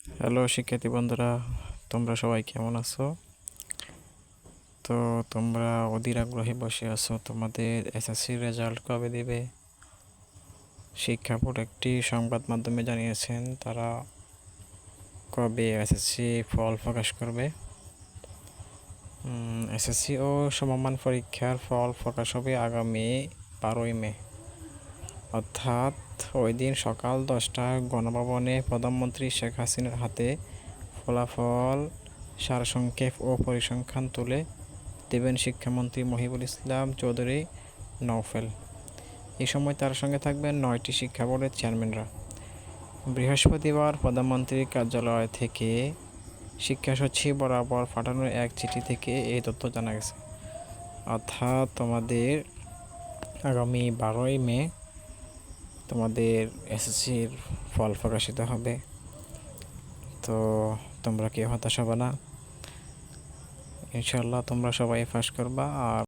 Hello শিক্ষার্থী বন্ধুরা, তোমরা সবাই কেমন আছো? তো তোমরা অধীর আগ্রহে বসে আছো তোমাদের এসএসসি রেজাল্ট কবে দিবে। শিক্ষা বোর্ড একটি সংবাদ মাধ্যমে জানিয়েছেন তারা কবে এসএসসি ফল প্রকাশ করবে। এসএসসি ও সমমান পরীক্ষার ফল প্রকাশ হবে আগামী 12ই মে, অর্থাৎ ওই দিন সকাল 10টায় গণভবনে প্রধানমন্ত্রী শেখ হাসিনার হাতে ফলাফল সারসংক্ষেপ ও পরিসংখ্যান তুলে দেবেন শিক্ষামন্ত্রী মহিবুল ইসলাম চৌধুরী নওফেল। এই সময় তার সঙ্গে থাকবেন 9টি শিক্ষা বোর্ডের চেয়ারম্যানরা। বৃহস্পতিবার প্রধানমন্ত্রীর কার্যালয় থেকে শিক্ষা সচিব বরাবর পাঠানো এক চিঠি থেকে এই তথ্য জানা গেছে। অর্থাৎ তোমাদের আগামী 12ই মে তোমাদের এসএসসির ফল প্রকাশিত হবে। তো তোমরা কেউ হতাশ হবে না, ইনশাল্লাহ তোমরা সবাই পাস করবা। আর